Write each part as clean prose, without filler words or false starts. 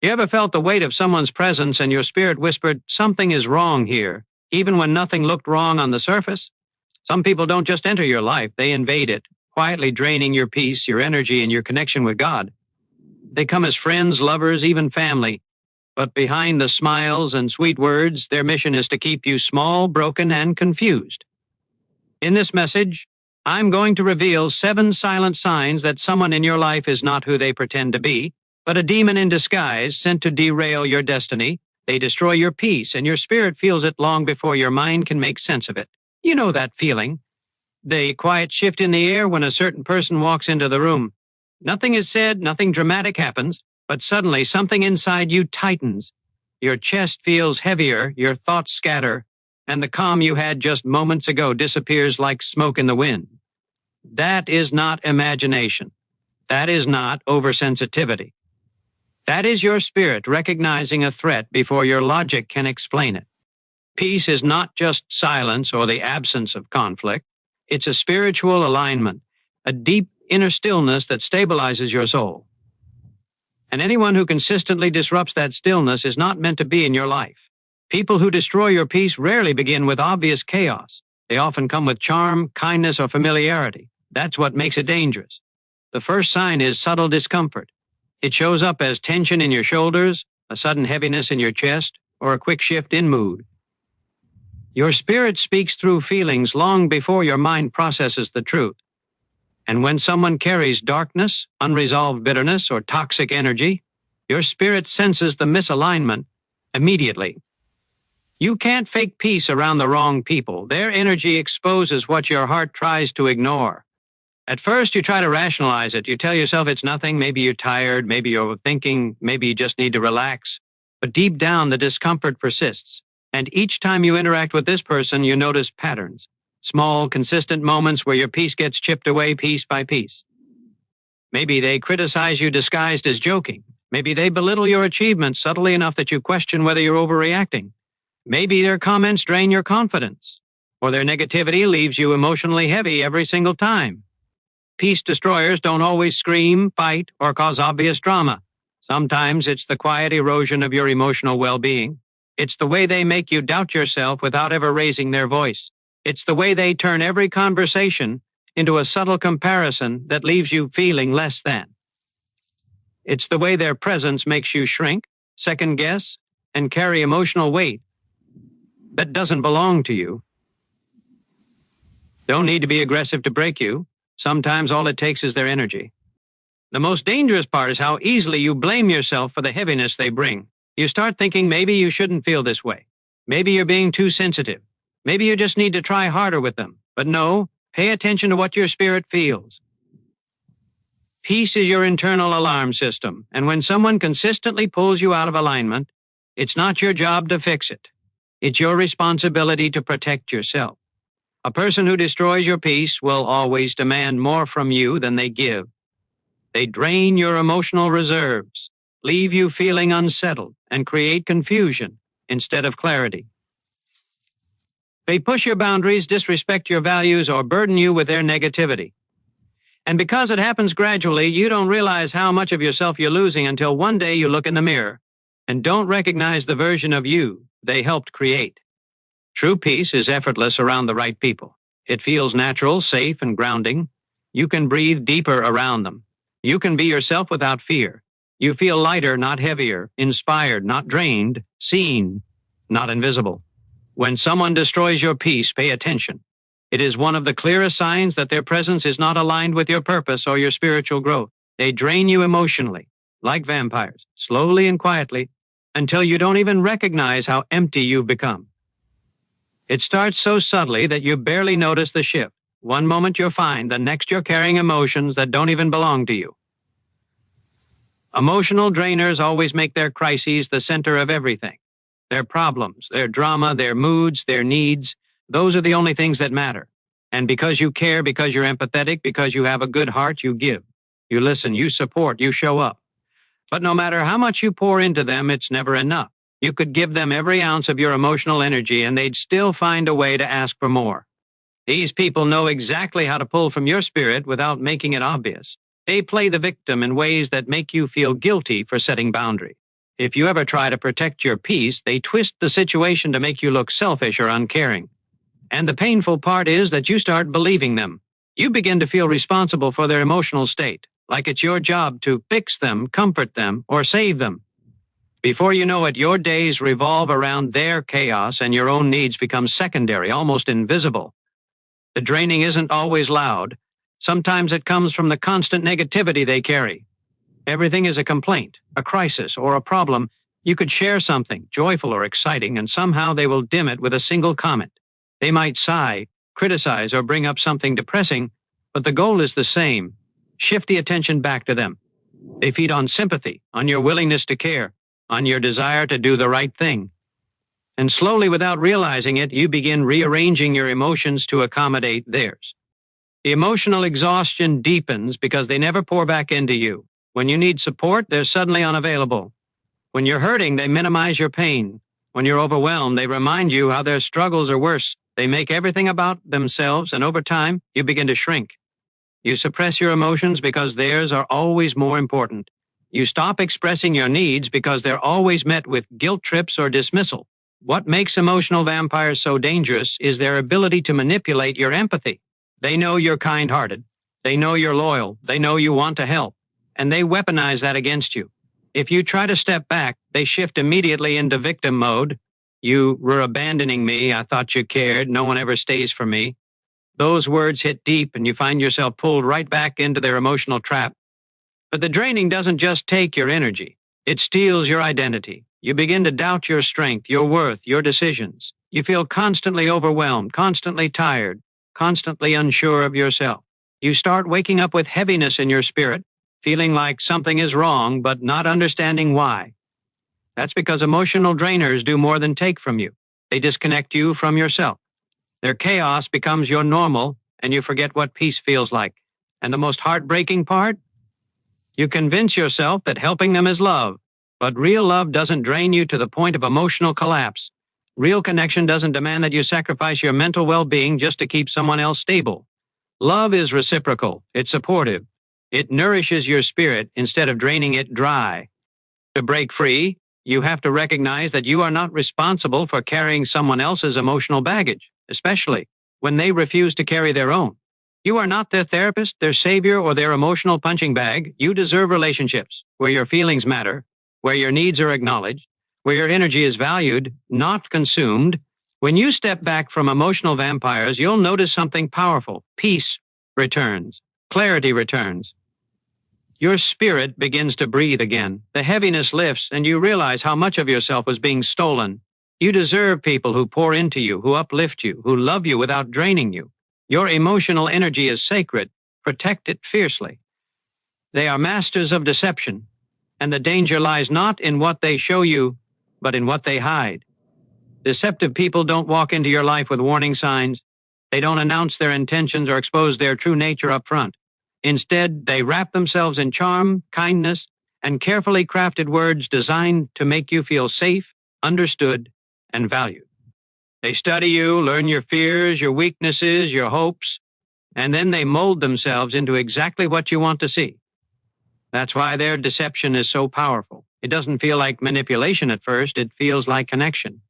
You ever felt the weight of someone's presence and your spirit whispered, something is wrong here, even when nothing looked wrong on the surface? Some people don't just enter your life, they invade it, quietly draining your peace, your energy, and your connection with God. They come as friends, lovers, even family. But behind the smiles and sweet words, their mission is to keep you small, broken, and confused. In this message, I'm going to reveal 7 silent signs that someone in your life is not who they pretend to be, but a demon in disguise sent to derail your destiny. They destroy your peace, and your spirit feels it long before your mind can make sense of it. You know that feeling. The quiet shift in the air when a certain person walks into the room. Nothing is said, nothing dramatic happens, but suddenly something inside you tightens. Your chest feels heavier, your thoughts scatter, and the calm you had just moments ago disappears like smoke in the wind. That is not imagination. That is not oversensitivity. That is your spirit recognizing a threat before your logic can explain it. Peace is not just silence or the absence of conflict. It's a spiritual alignment, a deep inner stillness that stabilizes your soul. And anyone who consistently disrupts that stillness is not meant to be in your life. People who destroy your peace rarely begin with obvious chaos. They often come with charm, kindness, or familiarity. That's what makes it dangerous. The first sign is subtle discomfort. It shows up as tension in your shoulders, a sudden heaviness in your chest, or a quick shift in mood. Your spirit speaks through feelings long before your mind processes the truth. And when someone carries darkness, unresolved bitterness, or toxic energy, your spirit senses the misalignment immediately. You can't fake peace around the wrong people. Their energy exposes what your heart tries to ignore. At first, you try to rationalize it. You tell yourself it's nothing. Maybe you're tired. Maybe you're overthinking. Maybe you just need to relax. But deep down, the discomfort persists. And each time you interact with this person, you notice patterns. Small, consistent moments where your peace gets chipped away piece by piece. Maybe they criticize you disguised as joking. Maybe they belittle your achievements subtly enough that you question whether you're overreacting. Maybe their comments drain your confidence, or their negativity leaves you emotionally heavy every single time. Peace destroyers don't always scream, fight, or cause obvious drama. Sometimes it's the quiet erosion of your emotional well-being. It's the way they make you doubt yourself without ever raising their voice. It's the way they turn every conversation into a subtle comparison that leaves you feeling less than. It's the way their presence makes you shrink, second guess, and carry emotional weight that doesn't belong to you. Don't need to be aggressive to break you. Sometimes all it takes is their energy. The most dangerous part is how easily you blame yourself for the heaviness they bring. You start thinking maybe you shouldn't feel this way. Maybe you're being too sensitive. Maybe you just need to try harder with them. But no, pay attention to what your spirit feels. Peace is your internal alarm system, and when someone consistently pulls you out of alignment, it's not your job to fix it. It's your responsibility to protect yourself. A person who destroys your peace will always demand more from you than they give. They drain your emotional reserves, leave you feeling unsettled, and create confusion instead of clarity. They push your boundaries, disrespect your values, or burden you with their negativity. And because it happens gradually, you don't realize how much of yourself you're losing until one day you look in the mirror and don't recognize the version of you they helped create. True peace is effortless around the right people. It feels natural, safe, and grounding. You can breathe deeper around them. You can be yourself without fear. You feel lighter, not heavier, inspired, not drained, seen, not invisible. When someone destroys your peace, pay attention. It is one of the clearest signs that their presence is not aligned with your purpose or your spiritual growth. They drain you emotionally, like vampires, slowly and quietly, until you don't even recognize how empty you've become. It starts so subtly that you barely notice the shift. One moment you're fine, the next you're carrying emotions that don't even belong to you. Emotional drainers always make their crises the center of everything. Their problems, their drama, their moods, their needs, those are the only things that matter. And because you care, because you're empathetic, because you have a good heart, you give. You listen, you support, you show up. But no matter how much you pour into them, it's never enough. You could give them every ounce of your emotional energy and they'd still find a way to ask for more. These people know exactly how to pull from your spirit without making it obvious. They play the victim in ways that make you feel guilty for setting boundaries. If you ever try to protect your peace, they twist the situation to make you look selfish or uncaring. And the painful part is that you start believing them. You begin to feel responsible for their emotional state, like it's your job to fix them, comfort them, or save them. Before you know it, your days revolve around their chaos and your own needs become secondary, almost invisible. The draining isn't always loud. Sometimes it comes from the constant negativity they carry. Everything is a complaint, a crisis, or a problem. You could share something, joyful or exciting, and somehow they will dim it with a single comment. They might sigh, criticize, or bring up something depressing, but the goal is the same. Shift the attention back to them. They feed on sympathy, on your willingness to care, on your desire to do the right thing. And slowly, without realizing it, you begin rearranging your emotions to accommodate theirs. The emotional exhaustion deepens because they never pour back into you. When you need support, they're suddenly unavailable. When you're hurting, they minimize your pain. When you're overwhelmed, they remind you how their struggles are worse. They make everything about themselves, and over time, you begin to shrink. You suppress your emotions because theirs are always more important. You stop expressing your needs because they're always met with guilt trips or dismissal. What makes emotional vampires so dangerous is their ability to manipulate your empathy. They know you're kind-hearted. They know you're loyal. They know you want to help. And they weaponize that against you. If you try to step back, they shift immediately into victim mode. You were abandoning me. I thought you cared. No one ever stays for me. Those words hit deep and you find yourself pulled right back into their emotional trap. But the draining doesn't just take your energy. It steals your identity. You begin to doubt your strength, your worth, your decisions. You feel constantly overwhelmed, constantly tired, constantly unsure of yourself. You start waking up with heaviness in your spirit, feeling like something is wrong, but not understanding why. That's because emotional drainers do more than take from you. They disconnect you from yourself. Their chaos becomes your normal, and you forget what peace feels like. And the most heartbreaking part? You convince yourself that helping them is love, but real love doesn't drain you to the point of emotional collapse. Real connection doesn't demand that you sacrifice your mental well-being just to keep someone else stable. Love is reciprocal. It's supportive. It nourishes your spirit instead of draining it dry. To break free, you have to recognize that you are not responsible for carrying someone else's emotional baggage, especially when they refuse to carry their own. You are not their therapist, their savior, or their emotional punching bag. You deserve relationships where your feelings matter, where your needs are acknowledged, where your energy is valued, not consumed. When you step back from emotional vampires, you'll notice something powerful. Peace returns. Clarity returns. Your spirit begins to breathe again. The heaviness lifts, and you realize how much of yourself was being stolen. You deserve people who pour into you, who uplift you, who love you without draining you. Your emotional energy is sacred. Protect it fiercely. They are masters of deception, and the danger lies not in what they show you, but in what they hide. Deceptive people don't walk into your life with warning signs. They don't announce their intentions or expose their true nature up front. Instead, they wrap themselves in charm, kindness, and carefully crafted words designed to make you feel safe, understood, and valued. They study you, learn your fears, your weaknesses, your hopes, and then they mold themselves into exactly what you want to see. That's why their deception is so powerful. It doesn't feel like manipulation at first, it feels like connection.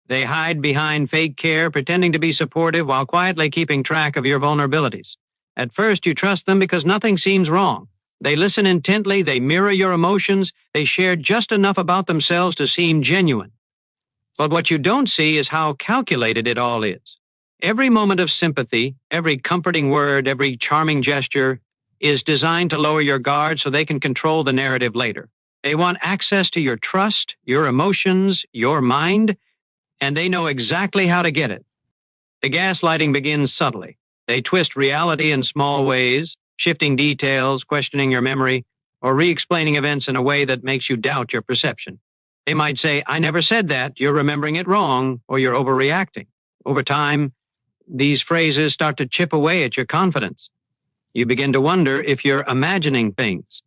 They hide behind fake care, pretending to be supportive while quietly keeping track of your vulnerabilities. At first, you trust them because nothing seems wrong. They listen intently, they mirror your emotions, they share just enough about themselves to seem genuine. But what you don't see is how calculated it all is. Every moment of sympathy, every comforting word, every charming gesture is designed to lower your guard so they can control the narrative later. They want access to your trust, your emotions, your mind, and they know exactly how to get it. The gaslighting begins subtly. They twist reality in small ways, shifting details, questioning your memory, or re-explaining events in a way that makes you doubt your perception. They might say, "I never said that, you're remembering it wrong, or you're overreacting." Over time, these phrases start to chip away at your confidence. You begin to wonder if you're imagining things.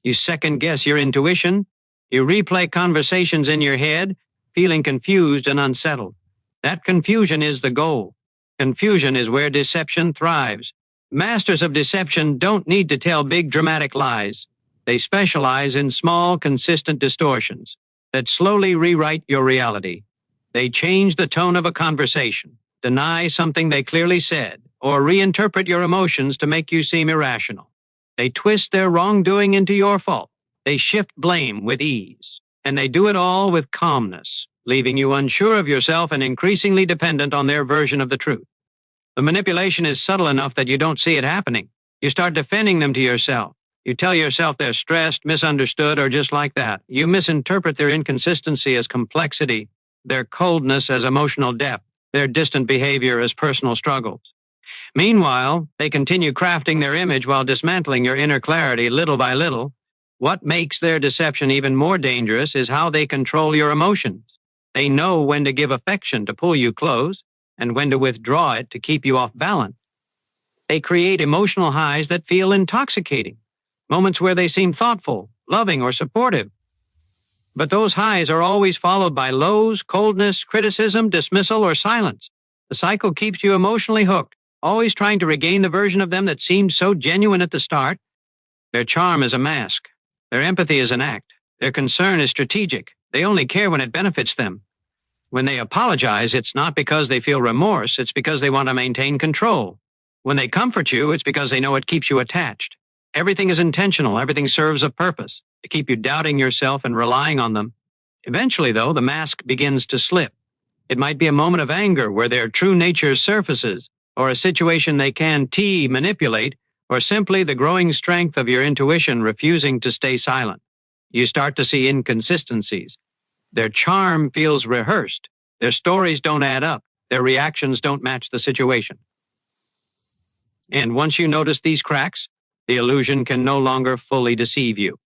You second-guess your intuition. You replay conversations in your head, feeling confused and unsettled. That confusion is the goal. Confusion is where deception thrives. Masters of deception don't need to tell big dramatic lies. They specialize in small, consistent distortions that slowly rewrite your reality. They change the tone of a conversation, deny something they clearly said, or reinterpret your emotions to make you seem irrational. They twist their wrongdoing into your fault. They shift blame with ease. And they do it all with calmness, leaving you unsure of yourself and increasingly dependent on their version of the truth. The manipulation is subtle enough that you don't see it happening. You start defending them to yourself. You tell yourself they're stressed, misunderstood, or just like that. You misinterpret their inconsistency as complexity, their coldness as emotional depth, their distant behavior as personal struggles. Meanwhile, they continue crafting their image while dismantling your inner clarity little by little. What makes their deception even more dangerous is how they control your emotions. They know when to give affection to pull you close and when to withdraw it to keep you off balance. They create emotional highs that feel intoxicating, moments where they seem thoughtful, loving, or supportive. But those highs are always followed by lows, coldness, criticism, dismissal, or silence. The cycle keeps you emotionally hooked, always trying to regain the version of them that seemed so genuine at the start. Their charm is a mask. Their empathy is an act. Their concern is strategic. They only care when it benefits them. When they apologize, it's not because they feel remorse, it's because they want to maintain control. When they comfort you, it's because they know it keeps you attached. Everything is intentional. Everything serves a purpose, to keep you doubting yourself and relying on them. Eventually, though, the mask begins to slip. It might be a moment of anger where their true nature surfaces, or a situation they can manipulate, or simply the growing strength of your intuition refusing to stay silent. You start to see inconsistencies. Their charm feels rehearsed. Their stories don't add up. Their reactions don't match the situation. And once you notice these cracks, the illusion can no longer fully deceive you.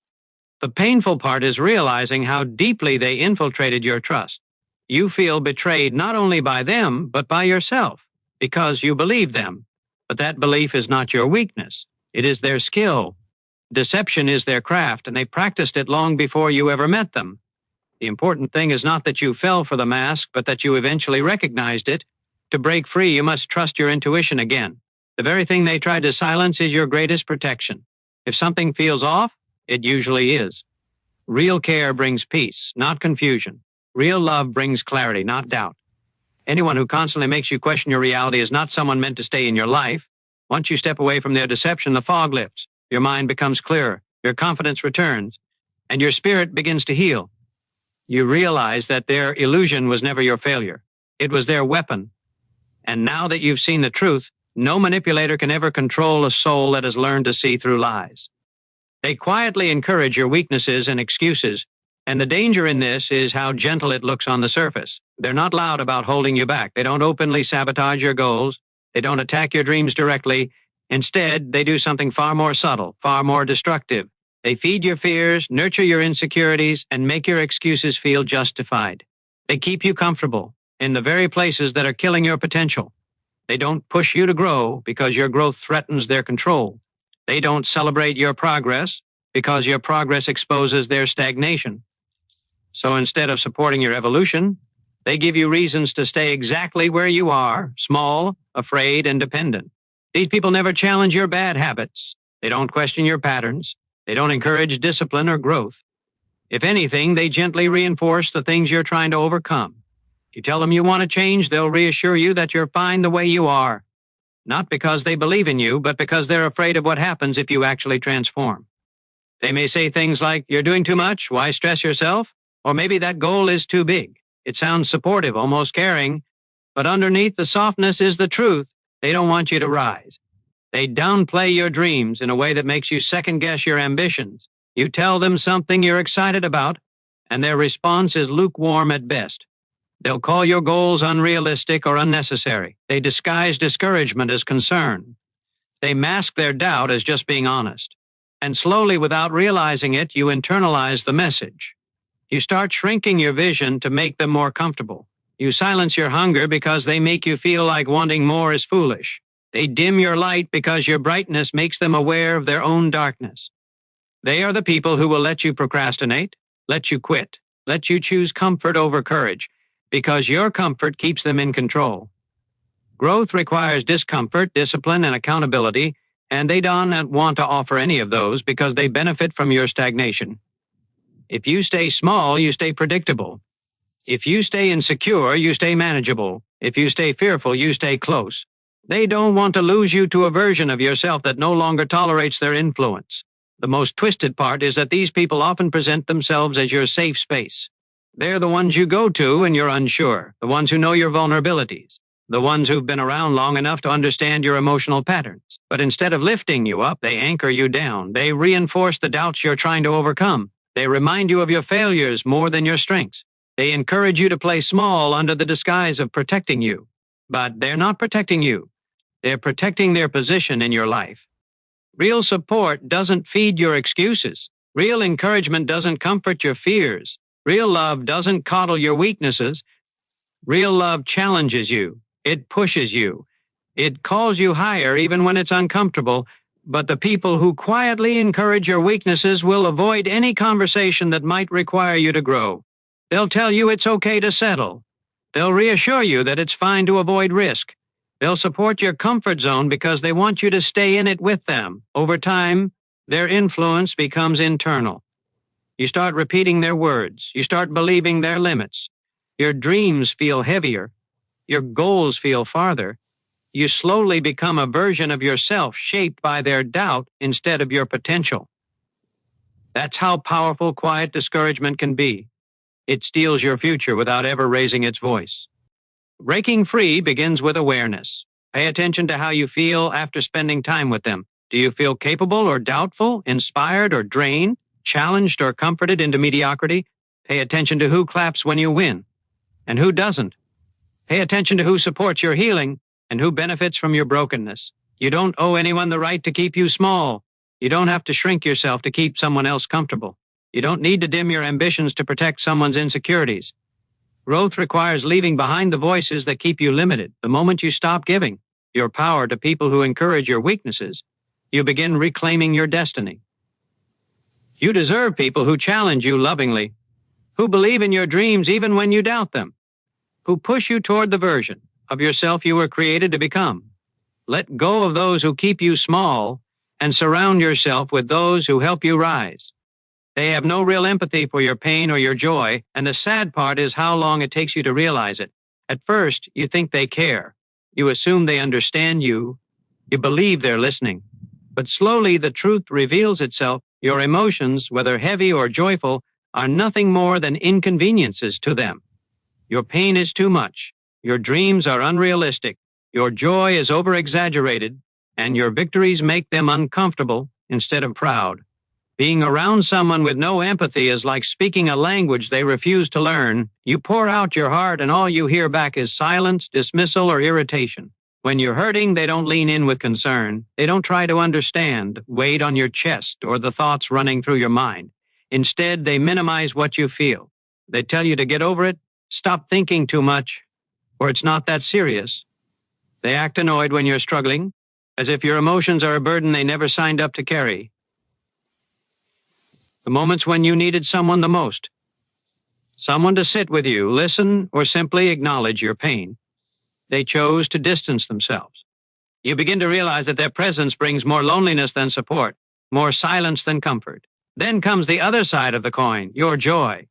The painful part is realizing how deeply they infiltrated your trust. You feel betrayed not only by them, but by yourself, because you believe them. But that belief is not your weakness. It is their skill. Deception is their craft, and they practiced it long before you ever met them. The important thing is not that you fell for the mask, but that you eventually recognized it. To break free, you must trust your intuition again. The very thing they tried to silence is your greatest protection. If something feels off, it usually is. Real care brings peace, not confusion. Real love brings clarity, not doubt. Anyone who constantly makes you question your reality is not someone meant to stay in your life. Once you step away from their deception, the fog lifts. Your mind becomes clearer. Your confidence returns. And your spirit begins to heal. You realize that their illusion was never your failure. It was their weapon. And now that you've seen the truth, no manipulator can ever control a soul that has learned to see through lies. They quietly encourage your weaknesses and excuses, and the danger in this is how gentle it looks on the surface. They're not loud about holding you back. They don't openly sabotage your goals. They don't attack your dreams directly. Instead, they do something far more subtle, far more destructive. They feed your fears, nurture your insecurities, and make your excuses feel justified. They keep you comfortable in the very places that are killing your potential. They don't push you to grow because your growth threatens their control. They don't celebrate your progress because your progress exposes their stagnation. So instead of supporting your evolution, they give you reasons to stay exactly where you are, small, afraid, and dependent. These people never challenge your bad habits. They don't question your patterns. They don't encourage discipline or growth. If anything, they gently reinforce the things you're trying to overcome. You tell them you want to change, they'll reassure you that you're fine the way you are. Not because they believe in you, but because they're afraid of what happens if you actually transform. They may say things like, "You're doing too much, why stress yourself?" Or maybe that goal is too big. It sounds supportive, almost caring, but underneath the softness is the truth. They don't want you to rise. They downplay your dreams in a way that makes you second-guess your ambitions. You tell them something you're excited about, and their response is lukewarm at best. They'll call your goals unrealistic or unnecessary. They disguise discouragement as concern. They mask their doubt as just being honest. And slowly, without realizing it, you internalize the message. You start shrinking your vision to make them more comfortable. You silence your hunger because they make you feel like wanting more is foolish. They dim your light because your brightness makes them aware of their own darkness. They are the people who will let you procrastinate, let you quit, let you choose comfort over courage, because your comfort keeps them in control. Growth requires discomfort, discipline, and accountability, And they don't want to offer any of those because they benefit from your stagnation. If you stay small, you stay predictable. If you stay insecure, you stay manageable. If you stay fearful, you stay close. They don't want to lose you to a version of yourself that no longer tolerates their influence. The most twisted part is that these people often present themselves as your safe space. They're the ones you go to when you're unsure, the ones who know your vulnerabilities, the ones who've been around long enough to understand your emotional patterns. But instead of lifting you up, they anchor you down. They reinforce the doubts you're trying to overcome. They remind you of your failures more than your strengths. They encourage you to play small under the disguise of protecting you. But they're not protecting you. They're protecting their position in your life. Real support doesn't feed your excuses. Real encouragement doesn't comfort your fears. Real love doesn't coddle your weaknesses. Real love challenges you. It pushes you. It calls you higher even when it's uncomfortable. But the people who quietly encourage your weaknesses will avoid any conversation that might require you to grow. They'll tell you it's okay to settle. They'll reassure you that it's fine to avoid risk. They'll support your comfort zone because they want you to stay in it with them. Over time, their influence becomes internal. You start repeating their words. You start believing their limits. Your dreams feel heavier. Your goals feel farther. You slowly become a version of yourself shaped by their doubt instead of your potential. That's how powerful quiet discouragement can be. It steals your future without ever raising its voice. Breaking free begins with awareness. Pay attention to how you feel after spending time with them. Do you feel capable or doubtful, inspired or drained, challenged or comforted into mediocrity? Pay attention to who claps when you win and who doesn't. Pay attention to who supports your healing and who benefits from your brokenness. You don't owe anyone the right to keep you small. You don't have to shrink yourself to keep someone else comfortable. You don't need to dim your ambitions to protect someone's insecurities. Growth requires leaving behind the voices that keep you limited. The moment you stop giving your power to people who encourage your weaknesses, you begin reclaiming your destiny. You deserve people who challenge you lovingly, who believe in your dreams even when you doubt them, who push you toward the version of yourself you were created to become. Let go of those who keep you small and surround yourself with those who help you rise. They have no real empathy for your pain or your joy, and the sad part is how long it takes you to realize it. At first, you think they care. You assume they understand you. You believe they're listening. But slowly, the truth reveals itself. Your emotions, whether heavy or joyful, are nothing more than inconveniences to them. Your pain is too much. Your dreams are unrealistic. Your joy is over-exaggerated, and your victories make them uncomfortable instead of proud. Being around someone with no empathy is like speaking a language they refuse to learn. You pour out your heart and all you hear back is silence, dismissal, or irritation. When you're hurting, they don't lean in with concern. They don't try to understand, weight on your chest, or the thoughts running through your mind. Instead, they minimize what you feel. They tell you to get over it, stop thinking too much, or it's not that serious. They act annoyed when you're struggling, as if your emotions are a burden they never signed up to carry. The moments when you needed someone the most, someone to sit with you, listen, or simply acknowledge your pain, they chose to distance themselves. You begin to realize that their presence brings more loneliness than support, more silence than comfort. Then comes the other side of the coin, your joy.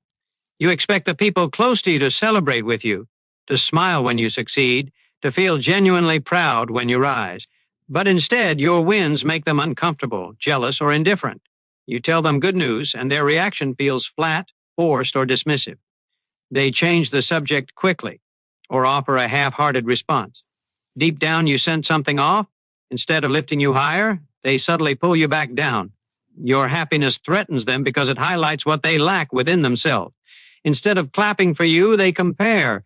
You expect the people close to you to celebrate with you, to smile when you succeed, to feel genuinely proud when you rise. But instead, your wins make them uncomfortable, jealous, or indifferent. You tell them good news, and their reaction feels flat, forced, or dismissive. They change the subject quickly, or offer a half-hearted response. Deep down, you sense something off. Instead of lifting you higher, they subtly pull you back down. Your happiness threatens them because it highlights what they lack within themselves. Instead of clapping for you, they compare.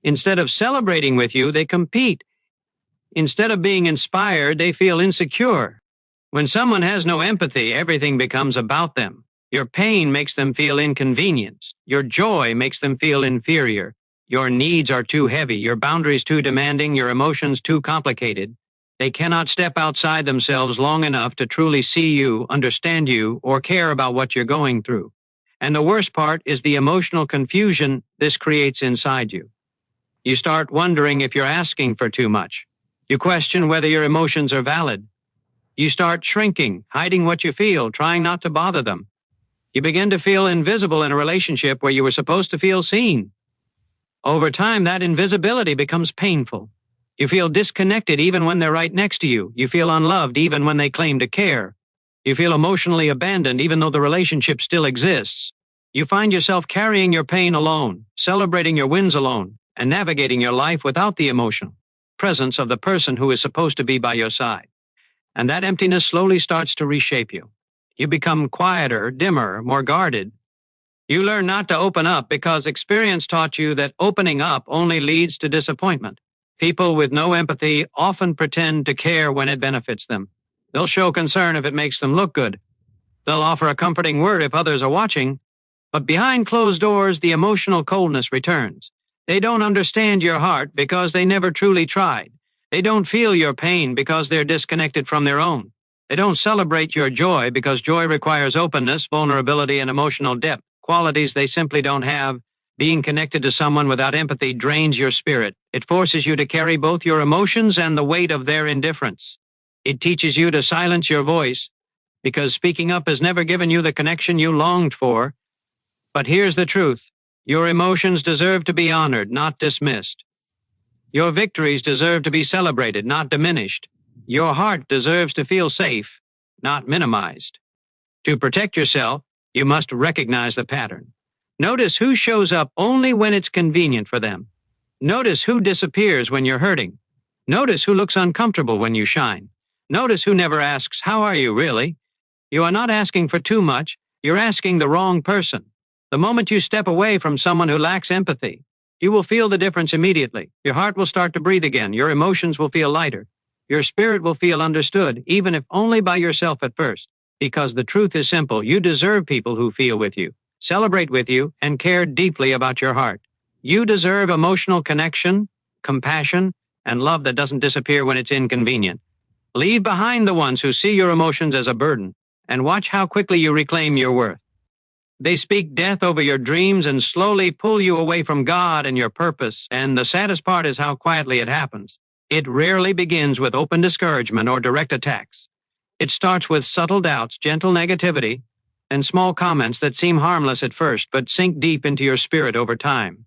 Instead of celebrating with you, they compete. Instead of being inspired, they feel insecure. When someone has no empathy, everything becomes about them. Your pain makes them feel inconvenienced. Your joy makes them feel inferior. Your needs are too heavy, your boundaries too demanding, your emotions too complicated. They cannot step outside themselves long enough to truly see you, understand you, or care about what you're going through. And the worst part is the emotional confusion this creates inside you. You start wondering if you're asking for too much. You question whether your emotions are valid. You start shrinking, hiding what you feel, trying not to bother them. You begin to feel invisible in a relationship where you were supposed to feel seen. Over time, that invisibility becomes painful. You feel disconnected even when they're right next to you. You feel unloved even when they claim to care. You feel emotionally abandoned even though the relationship still exists. You find yourself carrying your pain alone, celebrating your wins alone, and navigating your life without the emotional presence of the person who is supposed to be by your side. And that emptiness slowly starts to reshape you. You become quieter, dimmer, more guarded. You learn not to open up because experience taught you that opening up only leads to disappointment. People with no empathy often pretend to care when it benefits them. They'll show concern if it makes them look good. They'll offer a comforting word if others are watching. But behind closed doors, the emotional coldness returns. They don't understand your heart because they never truly tried. They don't feel your pain because they're disconnected from their own. They don't celebrate your joy because joy requires openness, vulnerability, and emotional depth, qualities they simply don't have. Being connected to someone without empathy drains your spirit. It forces you to carry both your emotions and the weight of their indifference. It teaches you to silence your voice because speaking up has never given you the connection you longed for. But here's the truth. Your emotions deserve to be honored, not dismissed. Your victories deserve to be celebrated, not diminished. Your heart deserves to feel safe, not minimized. To protect yourself, you must recognize the pattern. Notice who shows up only when it's convenient for them. Notice who disappears when you're hurting. Notice who looks uncomfortable when you shine. Notice who never asks, "How are you really?" You are not asking for too much. You're asking the wrong person. The moment you step away from someone who lacks empathy, you will feel the difference immediately. Your heart will start to breathe again. Your emotions will feel lighter. Your spirit will feel understood, even if only by yourself at first. Because the truth is simple. You deserve people who feel with you, celebrate with you, and care deeply about your heart. You deserve emotional connection, compassion, and love that doesn't disappear when it's inconvenient. Leave behind the ones who see your emotions as a burden, and watch how quickly you reclaim your worth. They speak death over your dreams and slowly pull you away from God and your purpose, and the saddest part is how quietly it happens. It rarely begins with open discouragement or direct attacks. It starts with subtle doubts, gentle negativity, and small comments that seem harmless at first but sink deep into your spirit over time.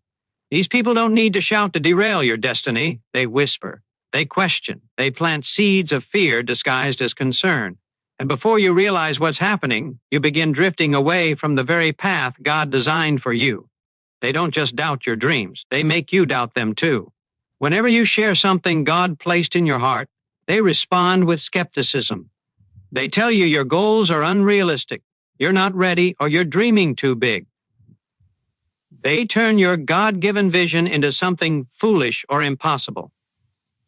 These people don't need to shout to derail your destiny. They whisper. They question. They plant seeds of fear disguised as concern. And before you realize what's happening, you begin drifting away from the very path God designed for you. They don't just doubt your dreams. They make you doubt them too. Whenever you share something God placed in your heart, they respond with skepticism. They tell you your goals are unrealistic, you're not ready, or you're dreaming too big. They turn your God-given vision into something foolish or impossible.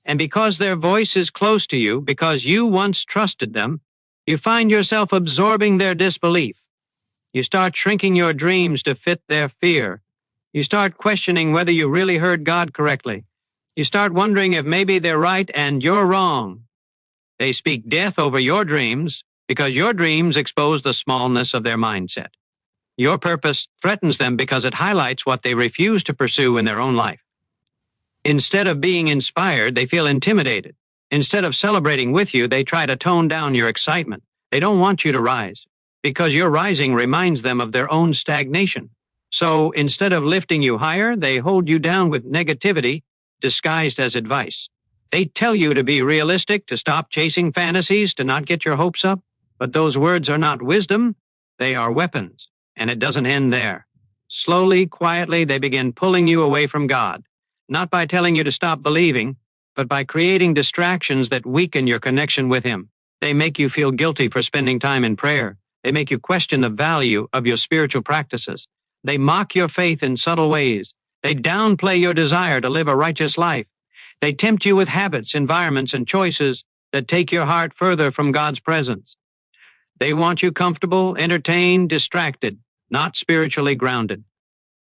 And because their voice is close to you, because you once trusted them, you find yourself absorbing their disbelief. You start shrinking your dreams to fit their fear. You start questioning whether you really heard God correctly. You start wondering if maybe they're right and you're wrong. They speak death over your dreams because your dreams expose the smallness of their mindset. Your purpose threatens them because it highlights what they refuse to pursue in their own life. Instead of being inspired, they feel intimidated. Instead of celebrating with you, they try to tone down your excitement. They don't want you to rise because your rising reminds them of their own stagnation. So instead of lifting you higher, they hold you down with negativity disguised as advice. They tell you to be realistic, to stop chasing fantasies, to not get your hopes up. But those words are not wisdom. They are weapons. And it doesn't end there. Slowly, quietly, they begin pulling you away from God. Not by telling you to stop believing, but by creating distractions that weaken your connection with Him. They make you feel guilty for spending time in prayer. They make you question the value of your spiritual practices. They mock your faith in subtle ways. They downplay your desire to live a righteous life. They tempt you with habits, environments, and choices that take your heart further from God's presence. They want you comfortable, entertained, distracted, not spiritually grounded.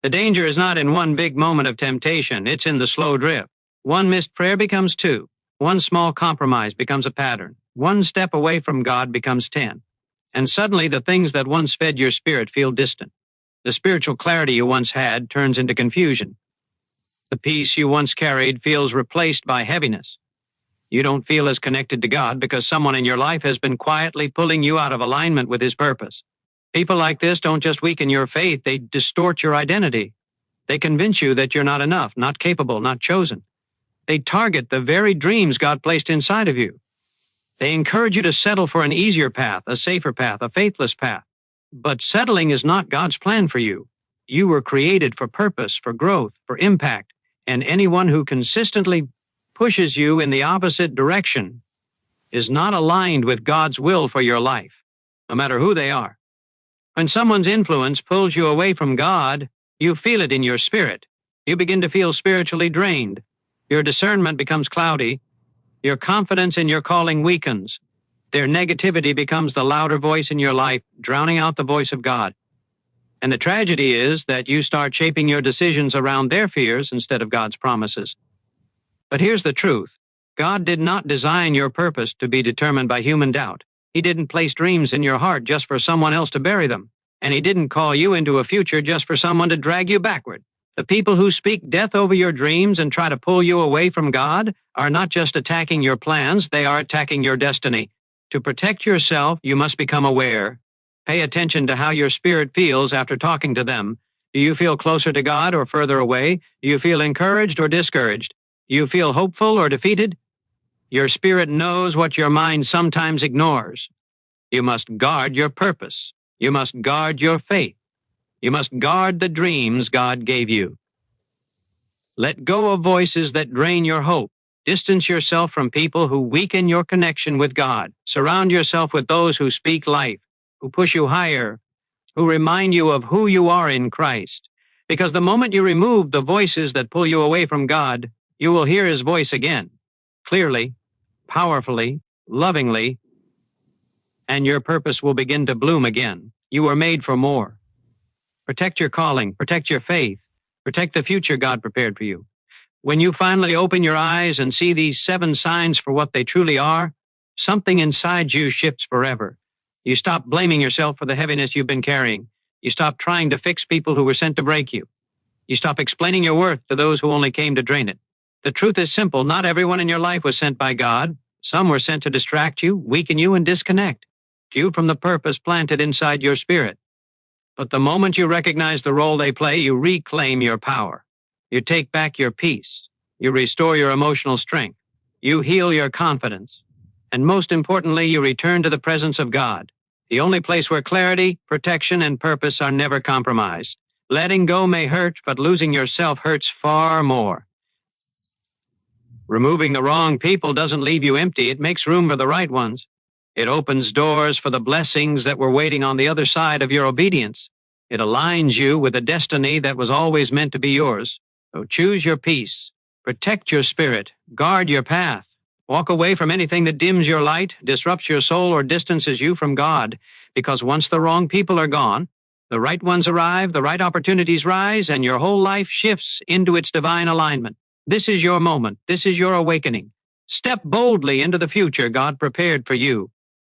The danger is not in one big moment of temptation. It's in the slow drift. One missed prayer becomes 2. One small compromise becomes a pattern. One step away from God becomes 10. And suddenly the things that once fed your spirit feel distant. The spiritual clarity you once had turns into confusion. The peace you once carried feels replaced by heaviness. You don't feel as connected to God because someone in your life has been quietly pulling you out of alignment with His purpose. People like this don't just weaken your faith, they distort your identity. They convince you that you're not enough, not capable, not chosen. They target the very dreams God placed inside of you. They encourage you to settle for an easier path, a safer path, a faithless path. But settling is not God's plan for you. You were created for purpose, for growth, for impact, and anyone who consistently pushes you in the opposite direction is not aligned with God's will for your life, no matter who they are. When someone's influence pulls you away from God, you feel it in your spirit. You begin to feel spiritually drained. Your discernment becomes cloudy. Your confidence in your calling weakens. Their negativity becomes the louder voice in your life, drowning out the voice of God. And the tragedy is that you start shaping your decisions around their fears instead of God's promises. But here's the truth. God did not design your purpose to be determined by human doubt. He didn't place dreams in your heart just for someone else to bury them. And He didn't call you into a future just for someone to drag you backward. The people who speak death over your dreams and try to pull you away from God are not just attacking your plans, they are attacking your destiny. To protect yourself, you must become aware. Pay attention to how your spirit feels after talking to them. Do you feel closer to God or further away? Do you feel encouraged or discouraged? Do you feel hopeful or defeated? Your spirit knows what your mind sometimes ignores. You must guard your purpose. You must guard your faith. You must guard the dreams God gave you. Let go of voices that drain your hope. Distance yourself from people who weaken your connection with God. Surround yourself with those who speak life, who push you higher, who remind you of who you are in Christ. Because the moment you remove the voices that pull you away from God, you will hear His voice again, clearly, powerfully, lovingly, and your purpose will begin to bloom again. You were made for more. Protect your calling, protect your faith, protect the future God prepared for you. When you finally open your eyes and see these 7 signs for what they truly are, something inside you shifts forever. You stop blaming yourself for the heaviness you've been carrying. You stop trying to fix people who were sent to break you. You stop explaining your worth to those who only came to drain it. The truth is simple. Not everyone in your life was sent by God. Some were sent to distract you, weaken you, and disconnect you from the purpose planted inside your spirit. But the moment you recognize the role they play, you reclaim your power. You take back your peace. You restore your emotional strength. You heal your confidence. And most importantly, you return to the presence of God, the only place where clarity, protection, and purpose are never compromised. Letting go may hurt, but losing yourself hurts far more. Removing the wrong people doesn't leave you empty. It makes room for the right ones. It opens doors for the blessings that were waiting on the other side of your obedience. It aligns you with a destiny that was always meant to be yours. So choose your peace. Protect your spirit. Guard your path. Walk away from anything that dims your light, disrupts your soul, or distances you from God. Because once the wrong people are gone, the right ones arrive, the right opportunities rise, and your whole life shifts into its divine alignment. This is your moment. This is your awakening. Step boldly into the future God prepared for you.